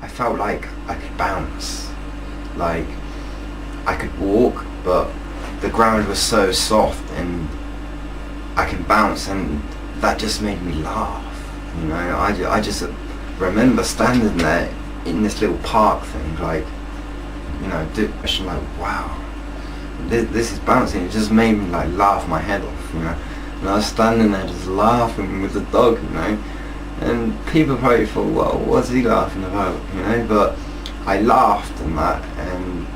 I felt like I could bounce, like I could walk, but the ground was so soft and I can bounce, and that just made me laugh. You know, I just remember standing there in this little park thing, like, you know, like, wow, this is bouncing. It just made me like laugh my head off, you know. And I was standing there just laughing with the dog, you know. And people probably thought, well, what's he laughing about, you know? But I laughed and that, and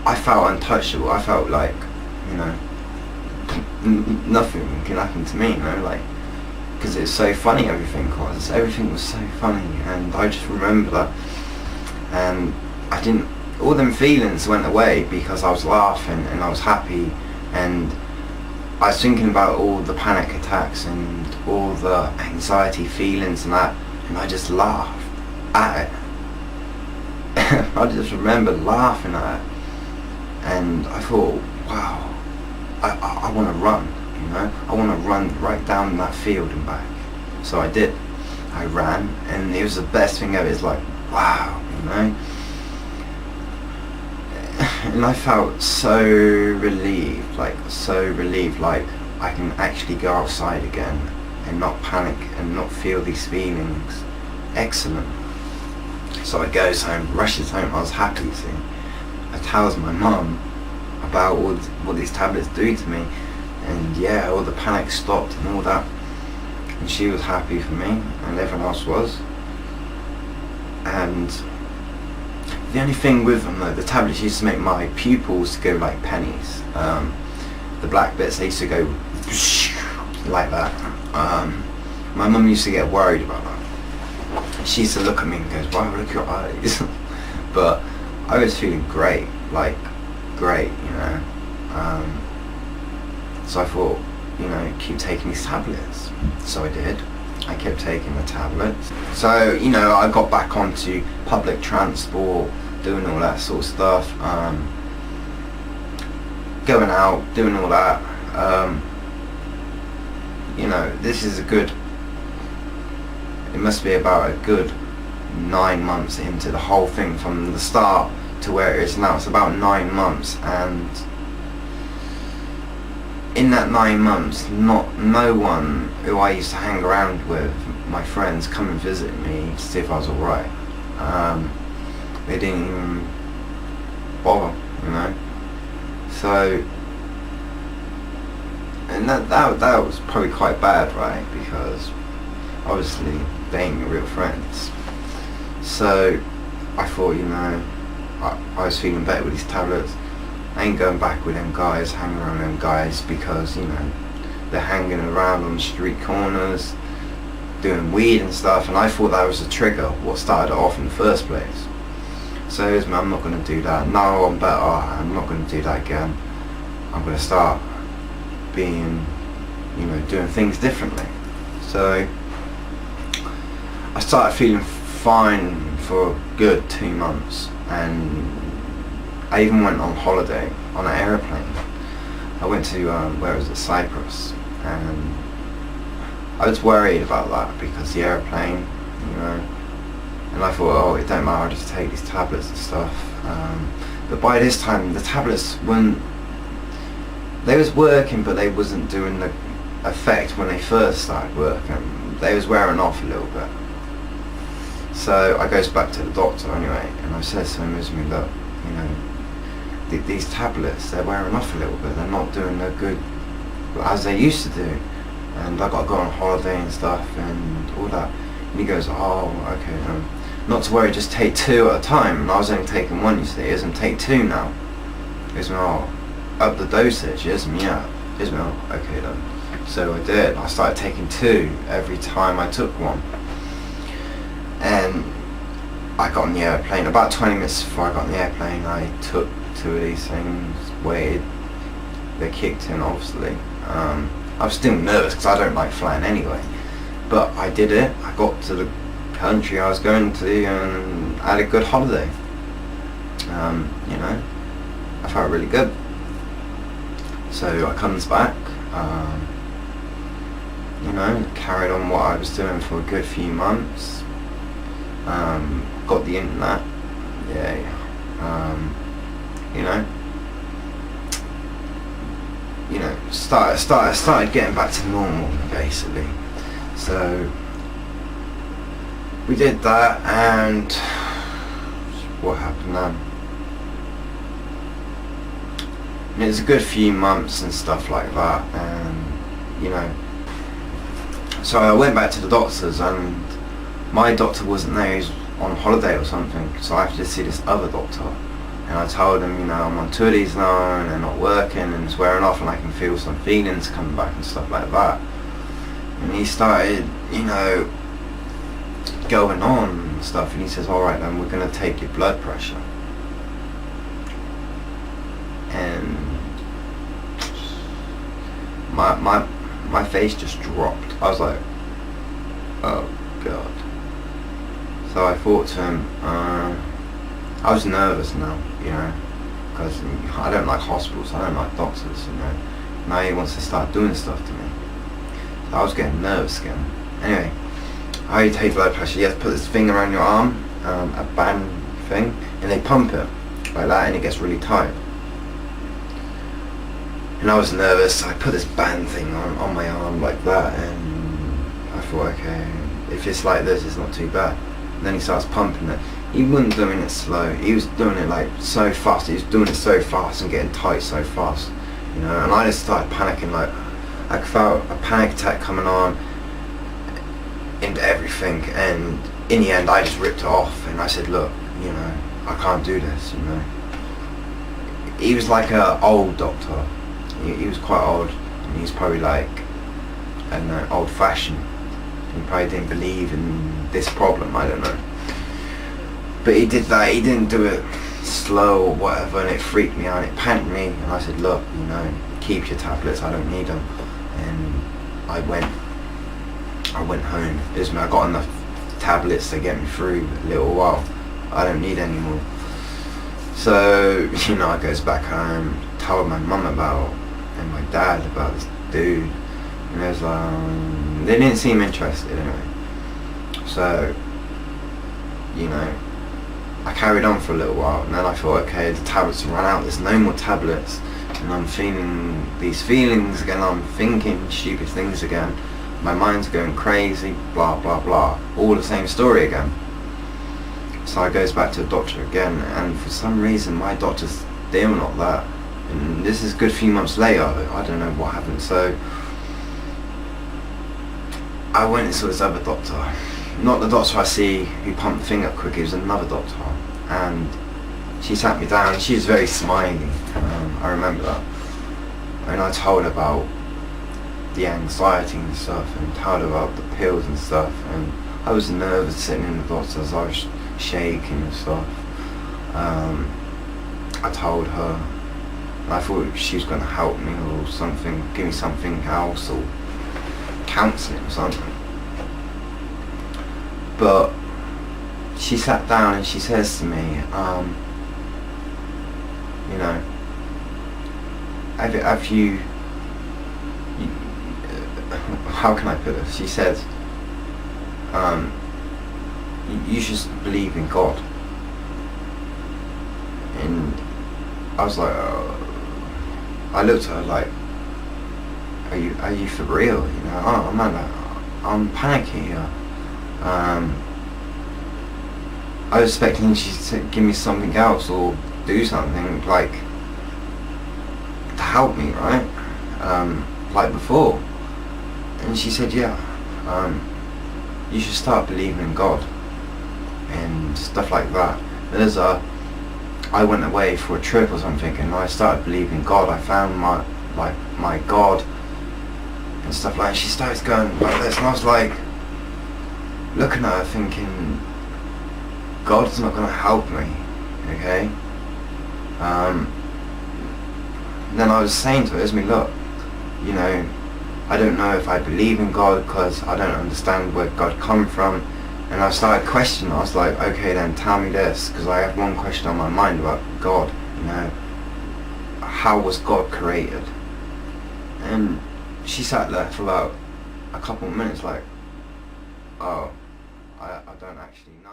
I felt untouchable. I felt like, you know, nothing can happen to me, you know, like, because it's so funny. Everything was so funny, and I just remember that, and I didn't. All them feelings went away because I was laughing and I was happy, and I was thinking about all the panic attacks and all the anxiety feelings and that, and I just laughed at it. I just remember laughing at it, and I thought, wow, I want to run, you know, I want to run right down that field and back. So I did. I ran, and it was the best thing ever. It's like, wow, you know. And I felt so relieved, like I can actually go outside again and not panic and not feel these feelings. Excellent. So I goes home, rushes home. I was happy, see. I tells my mum about what these tablets do to me, and yeah, all the panic stopped and all that, and she was happy for me, and everyone else was. And the only thing with them though, the tablets used to make my pupils go like pennies. The black bits, they used to go like that. My mum used to get worried about that. She used to look at me and goes, wow, look at your eyes. But I was feeling great, like great, you know. So I thought, you know, keep taking these tablets. So I did. I kept taking the tablets. So, you know, I got back onto public transport, doing all that sort of stuff, going out, doing all that. You know, this is it must be about a good 9 months into the whole thing, from the start to where it is now. It's about 9 months, and in that 9 months, no one who I used to hang around with, my friends, come and visit me to see if I was alright. They didn't even bother, you know. So, and that was probably quite bad, right? Because obviously they ain't real friends. So I thought, you know, I was feeling better with these tablets. I ain't going back with them guys, hanging around them guys, because, you know, they're hanging around on the street corners, doing weed and stuff, and I thought that was the trigger, what started it off in the first place. So I'm not going to do that. Now I'm better, I'm not going to do that again. I'm going to start being, you know, doing things differently. So I started feeling fine for a good 2 months, and I even went on holiday on an aeroplane. I went to, where was it, Cyprus, and I was worried about that because the aeroplane, you know, and I thought, oh, it don't matter, I'll just take these tablets and stuff. But by this time, the tablets they was working, but they wasn't doing the effect when they first started working. They was wearing off a little bit. So I goes back to the doctor anyway, and I says to him, look, you know, these tablets, they're wearing off a little bit, they're not doing no good as they used to do, and I got to go on holiday and stuff and all that. And he goes, oh, okay, not to worry, just take 2 at a time. And I was only taking 1, you see. He goes, take 2 now. He goes, oh, up the dosage. He goes, yeah. He goes, oh, okay then. So I did. I started taking 2 every time I took 1. And I got on the airplane. About 20 minutes before I got on the airplane, I took 2 of these things, waited. They kicked in, obviously. I was still nervous because I don't like flying anyway. But I did it. I got to the country I was going to and had a good holiday. You know, I felt really good. So I comes back, you know, carried on what I was doing for a good few months. got the internet, yeah, you know, started getting back to normal, basically. So we did that, and what happened then? And it was a good few months and stuff like that, and so I went back to the doctors, and my doctor wasn't there. He was on holiday or something, so I had to see this other doctor. And I told him, I'm on 2 of these now, and they're not working, and it's wearing off, and I can feel some feelings coming back and stuff like that. And he started, going on and stuff, and he says, alright then, we're going to take your blood pressure. And my face just dropped. I was like, oh god. So I thought to him, I was nervous now, because I don't like hospitals, I don't like doctors, Now he wants to start doing stuff to me. So I was getting nervous again. Anyway, how you take blood pressure, you have to put this thing around your arm, a band thing, and they pump it like that, and it gets really tight. And I was nervous, so I put this band thing on my arm like that, and I thought, okay, if it's like this, it's not too bad. And then he starts pumping it. He wasn't doing it slow, he was doing it like so fast, he was doing it so fast and getting tight so fast, and I just started panicking, like I felt a panic attack coming on into everything, and in the end I just ripped it off, and I said, look, I can't do this, He was like an old doctor, he was quite old, and he was probably like, I don't know, old fashioned. He probably didn't believe in this problem, I don't know. But he did that, he didn't do it slow or whatever, and it freaked me out, it panicked me, and I said, look, keep your tablets, I don't need them. And I went home. I got enough tablets to get me through a little while. I don't need any more. So, I goes back home, told my mum about, and my dad about this dude, and it was like, they didn't seem interested anyway. So, I carried on for a little while, and then I thought, okay, the tablets have run out, there's no more tablets, and I'm feeling these feelings again, I'm thinking stupid things again, my mind's going crazy, blah blah blah, all the same story again. So I goes back to the doctor again, and for some reason my doctor's still not that, and this is a good few months later, I don't know what happened. So I went and saw this other doctor, not the doctor I see who pumped the thing up quick, it was another doctor, and she sat me down, she was very smiley, I remember that, and I told her about the anxiety and stuff, and told her about the pills and stuff, and I was nervous sitting in the doctor's, I was shaking and stuff. I told her, and I thought she was going to help me or something, give me something else, or counselling or something. But she sat down and she says to me, have you how can I put it? She said, you should believe in God. And I was like, I looked at her like, are you for real? Oh man, I'm panicking here. I was expecting she to give me something else or do something like to help me, right? Like before. And she said, yeah, you should start believing in God and stuff like that. And I went away for a trip or something, and I started believing in God. I found my God and stuff like that. She started going like this, and I was like looking at her thinking, God's not going to help me, okay? Then I was saying to her, Esme, look, I don't know if I believe in God because I don't understand where God come from. And I started questioning. I was like, okay then, tell me this, because I have one question on my mind about God, how was God created? And she sat there for about a couple of minutes like, oh, I don't actually know.